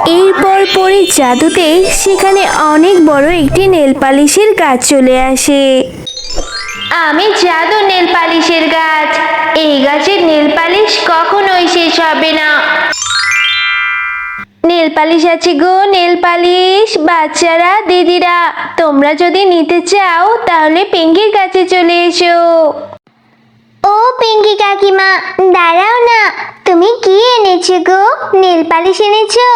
এরপর পরীর জাদুতে সেখানে অনেক বড় একটি নেল পালিশের গাছ চলে আসে। আমি জাদু নেল পালিশের গাছ, এই গাছের নেল পালিশ কখনোই শেষ হবে না। নেল পালিশ আছে গো, নেল পালিশ। বাচ্চারা, দিদিরা, তোমরা যদি নিতে চাও তাহলে পিঙ্কির কাছে চলে এসো। ও পিঙ্কি কাকিমা, দাঁড়াও না, তুমি কি এনেছো গো? নেল পালিশ এনেছো?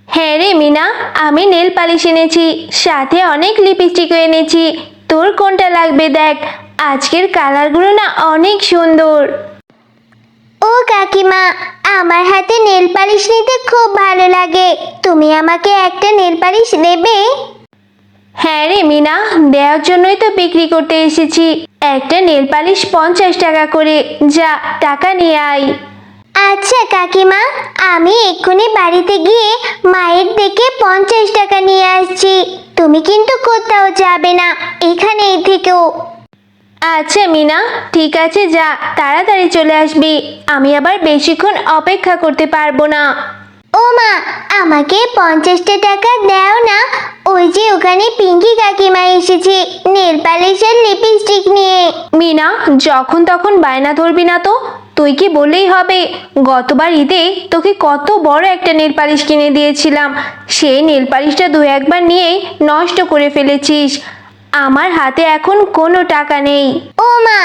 হ্যাঁ রে মিনা, আমি নেল পালিশ এনেছি, সাথে অনেক লিপস্টিকও এনেছি। তোর কোনটা লাগবে দেখ, আজকের কালারগুলো না অনেক সুন্দর। ও কাকিমা, আমার হাতে নেল পালিশ নিতে খুব ভালো লাগে, তুমি আমাকে একটা নেল পালিশ দেবে? হ্যাঁ রে মিনা, দেওয়ার জন্যই তো বিক্রি করতে এসেছি। একটা নেল পালিশ 50 টাকা করে, যা টাকা নিয়ে আয়। আচ্ছা কাকিমা, আমি এক্ষুনি বাড়িতে গিয়ে মায়ের দেখে 50 টাকা নিয়ে আসছি। তুমি কিন্তু কোথাও যাবে না, এখানেই থেকো। আচ্ছা মিনা, ঠিক আছে, যা তাড়াতাড়ি চলে আসবি, আমি আবার বেশিক্ষণ অপেক্ষা করতে পারবো না। ও মা, আমাকে 50টা টাকা দাও না, ওই যে ওখানে পিঙ্কি কাকিমা এসেছে নেল পালিশ আর লিপস্টিক নিয়ে। মিনা, যখন তখন বায়না ধরবি না তো। তুই কি বললেই হবে? গতবার ঈদে তোকে কত বড় একটা নেল পালিশ কিনে দিয়েছিলাম, সেই নেল পালিশটা দু একবার নিয়েই নষ্ট করে ফেলেছিস। আমার হাতে এখন কোনো টাকা নেই। ও মা,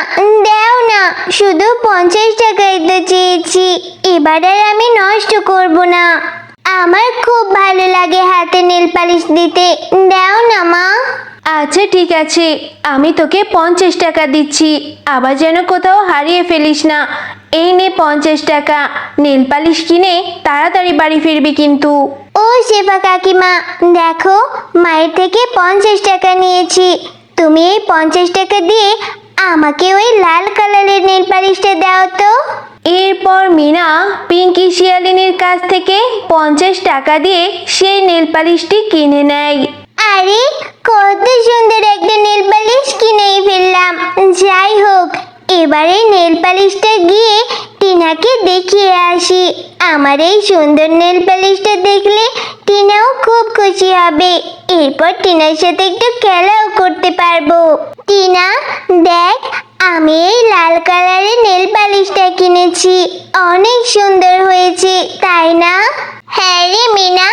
দাও না, শুধু 50 টাকাই তো চেয়েছি, এবার আর আমি নষ্ট করব না। আমার খুব ভালো লাগে হাতে নেল পালিশ দিতে, দাও না মা। আচ্ছা ঠিক আছে, আমি তোকে 50 টাকা দিচ্ছি, আবার যেন কোথাও হারিয়ে ফেলিস না। এই নে 50 টাকা, নেল পালিশ কিনে তাড়াতাড়ি বাড়ি ফিরবি কিন্তু। ও শেফা কাকিমা, দেখো, মায়ের থেকে 50 টাকা নিয়েছি, তুমি এই 50 টাকা দিয়ে আমাকে ওই লাল কালারের নেল পালিশটা দাও তো। এরপর মিনা পিঙ্কি শিয়ালিনীর কাছ থেকে 50 টাকা দিয়ে সেই নেল পালিশটি কিনে নেয়। আরে, কত সুন্দর একটা নেল পালিশ কিনেই ফেললাম। যাই হোক, এবারে নেল পালিশটা গিয়ে টিনাকে দেখিয়ে আসি। আমার এই সুন্দর নেল পালিশটা দেখলে টিনাও খুব খুশি হবে, এরপর টিনার সাথে একটু খেলাও করতে পারবো। টিনা, দেখ, আমি এই লাল কালারের নেল পালিশটা কিনেছি, অনেক সুন্দর হয়েছে, তাই না? হ্যাঁ রে মিনা,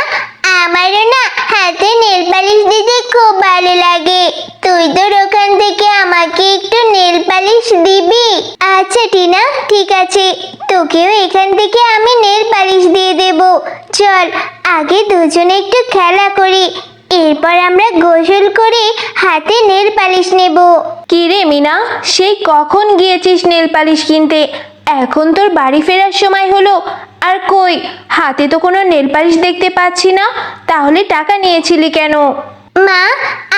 আমারও না হাতে নেল পালিশ দিতে খুব ভালো লাগে। তুই তোর ওখান থেকে আমাকে একটু নেল পালিশ দিবি? আচ্ছা টিনা, ঠিক আছে, তোকেও এখান থেকে আমি নেল পালিশ দিয়ে দেব। চল, আগে দুজনে একটু খেলা করি, এরপর আমরা গোসল করে হাতে নেল পালিশ নেব। কি রে মিনা, সেই কখন গিয়েছিস নেল পালিশ কিনতে? এখন তোর বাড়ি ফেরার সময় হলো, আর কই হাতে তো কোনো নেল পালিশ দেখতে পাচ্ছি না। তাহলে টাকা নিয়েছিলি কেন? মা,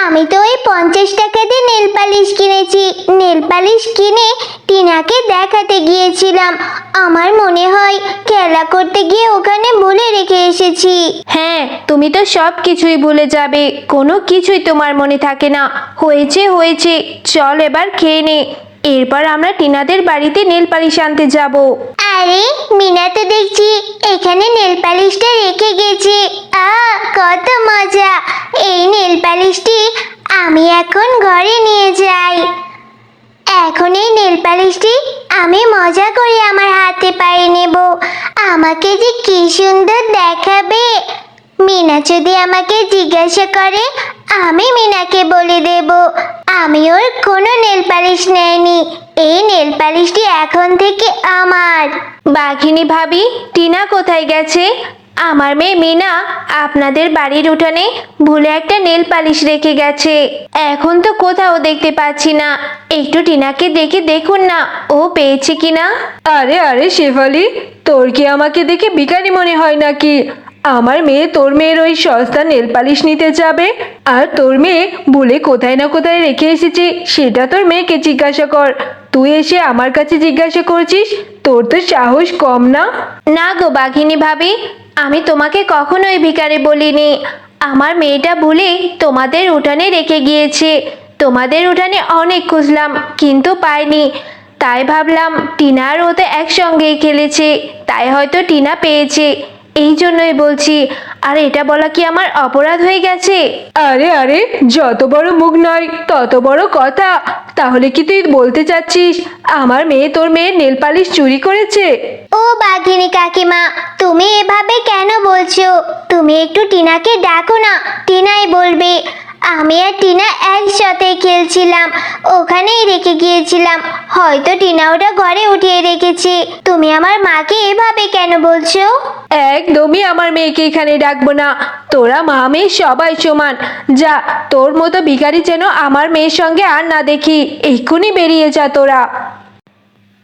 আমি তো ওই 50 টাকা দিয়ে নেল পালিশ কিনেছি। নেল পালিশ কিনে টিনাকে দেখাতে গিয়েছিলাম, আমার মনে হয় খেলা করতে গিয়ে ওখানে ভুলে রেখে এসেছি। হ্যাঁ, তুমি তো সব কিছুই ভুলে যাবে, কোনো কিছুই তোমার মনে থাকে না। হয়েছে হয়েছে, চল এবার খেয়ে নে, এরপর আমরা টিনাদের বাড়িতে নেল পালিশ আনতে যাব। আরে, মিনা তো দেখছি এখানে নেল পালিশটা রেখে গেছে। কত মজা! এই নেল পালিশটি আমি এখন ঘরে নিয়ে যাই। এখন এই নেল পালিশটি আমি মজা করে আমার হাতে পায়ে নেব, আমাকে যে কি সুন্দর দেখাবে। মিনা যদি আমাকে জিজ্ঞাসা করে, আমি মিনাকে বলে দেব আমি ওর কোনো নেল পালিশ নেয়নি, এই নেল পালিশটি এখন থেকে আমার। বাঘিনী ভাবি, টিনা কোথায় গেছে? আমার মেয়ে মিনা আপনাদের বাড়ির উঠানে ভুলে একটা নেল পালিশ রেখে গেছে, এখন তো কোথাও দেখতে পাচ্ছি না। একটু টিনাকে দেখে দেখুন না, ও পেয়েছে কিনা। আরে আরে শেফালি, তোর কি আমাকে দেখে ভিখারি মনে হয় নাকি? আমার মেয়ে তোর মেয়ের ওই সস্তা নেল পালিশ নিতে যাবে, আর তোর মেয়ে ভুলে কোথায় না কোথায় রেখে এসেছে সেটা তোর মেয়েকে জিজ্ঞাসা কর। তুই এসে আমার কাছে জিজ্ঞাসা করছিস? তোর তো সাহস কম না? না গো বাঘিনী ভাবি, আমি তোমাকে কখনোই ভিখারি বলিনি। আমার মেয়েটা ভুলে তোমাদের উঠানে রেখে গিয়েছে। তোমাদের উঠানে অনেক খুঁজলাম কিন্তু পাইনি, তাই ভাবলাম টিনা আর ও তো একসঙ্গেই খেলেছে, তাই হয়তো টিনা পেয়েছে। এই জন্যই বলছি। আর এটা বলা কি আমার অপরাধ হয়ে গেছে? আরে আরে, যত বড় মুখ নয় তত বড় কথা। তাহলে কি তুই বলতে চাচ্ছিস আমার মেয়ে তোর মেয়ের নেল পালিশ চুরি করেছে? ও বাঘিনী কাকিমা, তুমি এভাবে কেন বলছো? তুমি একটু টিনাকে ডাকো না, টিনাই বলবে। আমি আর টিনা একসাথে খেলছিলাম, ওখানেই রেখে গিয়েছিলাম। হয়তো টিনা ওটা ঘরে উঠিয়ে রেখেছে। তুমি আমার মাকে এভাবে কেন বলছো? একদমই আমার মেয়েকে এখানে ডাকবো না। তোরা মা মেয়ে সবাই সমান। যা, তোর মতো ভিখারি যেন আমার মেয়ের সঙ্গে আর না দেখি। এক্ষুনি বেরিয়ে যা তোরা।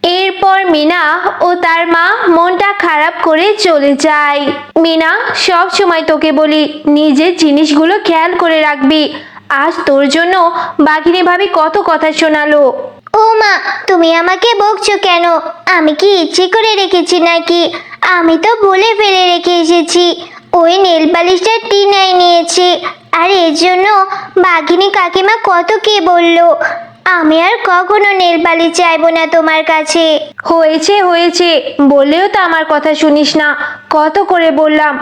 এরপর মিনা ও তার মা মনটা খারাপ করে চলে যায়। মিনা, সব সময় তোকে বলি নিজের জিনিসগুলো খেয়াল করে রাখবি। আজ তোর জন্য বাঘিনী ভাবি কত কথা শোনালো। ও মা, তুমি আমাকে বকছো কেন? আমি কি ইচ্ছে করে রেখেছি নাকি? আমি তো ভুলে ফেলে রেখে এসেছি। ওই নেল পালিশটা টিনাই নিয়েছে, আর এর জন্য বাঘিনী কাকিমা কত কি বললো। আমি আর কখনো নেল পালিশ চাইবো না তোমার কাছে। হয়েছে হয়েছে, বললেও তো আমার কথা শুনিস না। কত করে বললাম,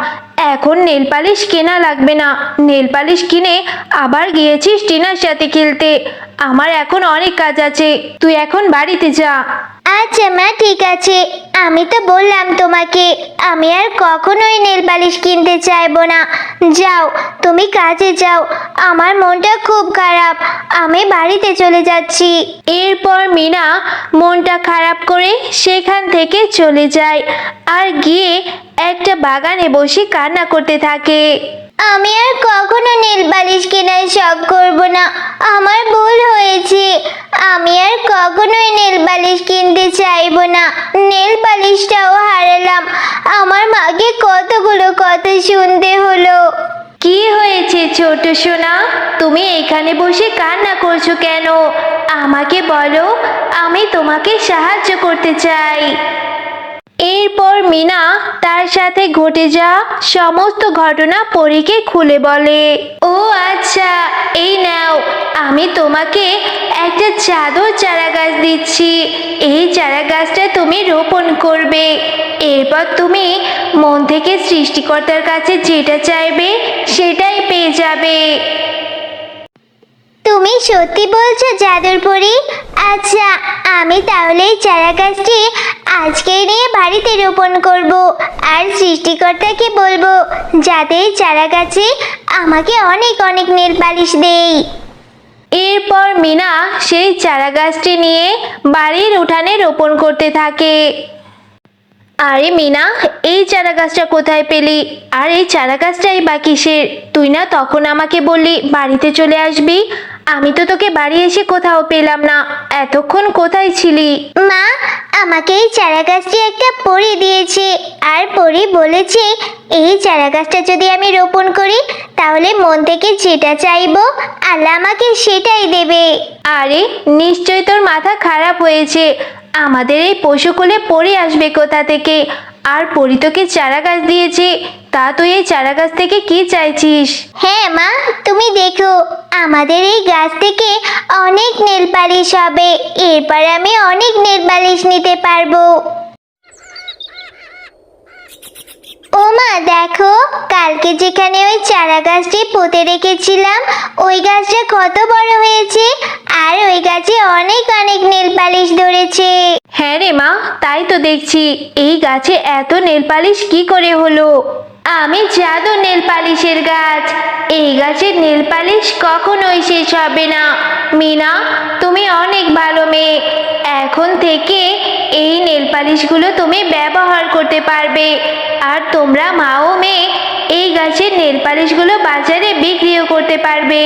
এখন নেল পালিশ কেনা লাগবে না। নেল পালিশ কিনে আবার গিয়েছিস টিনার সাথে খেলতে। আমার এখন অনেক কাজ আছে, তুই এখন বাড়িতে যা। আচ্ছা মা, ঠিক আছে। আমি তো বললাম তোমাকে, আমি আর কখনোই নেল পালিশ কিনতে চাইবো না। যাও, তুমি কাজে যাও। আমার মনটা খুব খারাপ, আমি বাড়িতে চলে যাচ্ছি। এরপর মিনা মনটা খারাপ করে সেখান থেকে চলে যায় আর গিয়ে একটা বাগানে বসে কান্না করতে থাকে। আমি আর কখনো নেল পালিশ কেনার শখ করব না। আমার ভুল হয়েছে। আমি আর কখনোই নেল পালিশ কিনতে চাইবো না। নেল পালিশটাও হারালাম। আমার মাকে কতগুলো কথা শুনতে হলো। কি হয়েছে ছোট সোনা, তুমি এখানে বসে কান্না করছো কেন? আমাকে বলো, আমি তোমাকে সাহায্য করতে চাই। এরপর মিনা তার সাথে ঘটে যাওয়া সমস্ত ঘটনা পরীকে খুলে বলে। ও আচ্ছা, এই নাও, আমি তোমাকে একটা চাদর চারা গাছ দিচ্ছি। এই চারা গাছটা তুমি রোপণ করবে। এরপর তুমি মন থেকে সৃষ্টিকর্তার কাছে যেটা চাইবে সেটাই পেয়ে যাবে। তুমি সত্যি বলছো জাদুর পরী? আচ্ছা, আমি তাহলে এই চারা গাছটি আজকেই নিয়ে বাড়িতে রোপণ করব, আর সৃষ্টিকর্তাকে বলবো যাতে এই চারা গাছে আমাকে অনেক অনেক নেল পালিশ দেই। এরপর মিনা সেই চারা গাছটি নিয়ে বাড়ির উঠানে রোপণ করতে থাকে। আরে মিনা, এই চারা গাছটা কোথায় পেলি? আর এই চারা গাছটাই বা কিসের? তুই না তখন আমাকে বললি বাড়িতে চলে আসবি। আমি তো তোকে বাড়ি এসে কোথাও পেলাম না। এতক্ষণ কোথায় ছিলি? মা, আমাকে এই চারা গাছটি একটা পরী দিয়েছে, আর পরী বলেছে এই চারা গাছটা যদি আমি রোপণ করি তাহলে মন থেকে যেটা চাইবো আল্লাহ আমাকে সেটাই দেবে। আরে নিশ্চয় তোর মাথা খারাপ হয়েছে। আমাদের এই পশুকুলে পড়ে আসবে কোথা থেকে? আর পরি তোকে চারা গাছ দিয়েছে, তা তুই এই চারা গাছ থেকে কি চাইছিস? হ্যাঁ মা, তুমি দেখো, আমাদের এই গাছ থেকে অনেক নেল পালিশ হবে। এরপর আমি অনেক নেল পালিশ নিতে পারবো। ও মা, দেখো, কালকে যেখানে ওই চারা গাছটি পুঁতে রেখেছিলাম ওই গাছটা কত বড় হয়েছে, আর ওই গাছে অনেক অনেক নেল পালিশ ধরেছে। হ্যাঁ রে মা, তাই তো দেখছি। এই গাছে এত নেল পালিশ কি করে হলো? আমি জাদু নেল পালিশের গাছ। এই গাছের নেল পালিশ কখনোই শেষ হবে না। মিনা, তুমি অনেক ভালো মেয়ে। এখন থেকে এই নেল পালিশগুলো তুমি ব্যবহার করতে পারবে। আর তোমরা মা ও মেয়ে এই গাছের নেল পালিশগুলো বাজারে বিক্রিও করতে পারবে।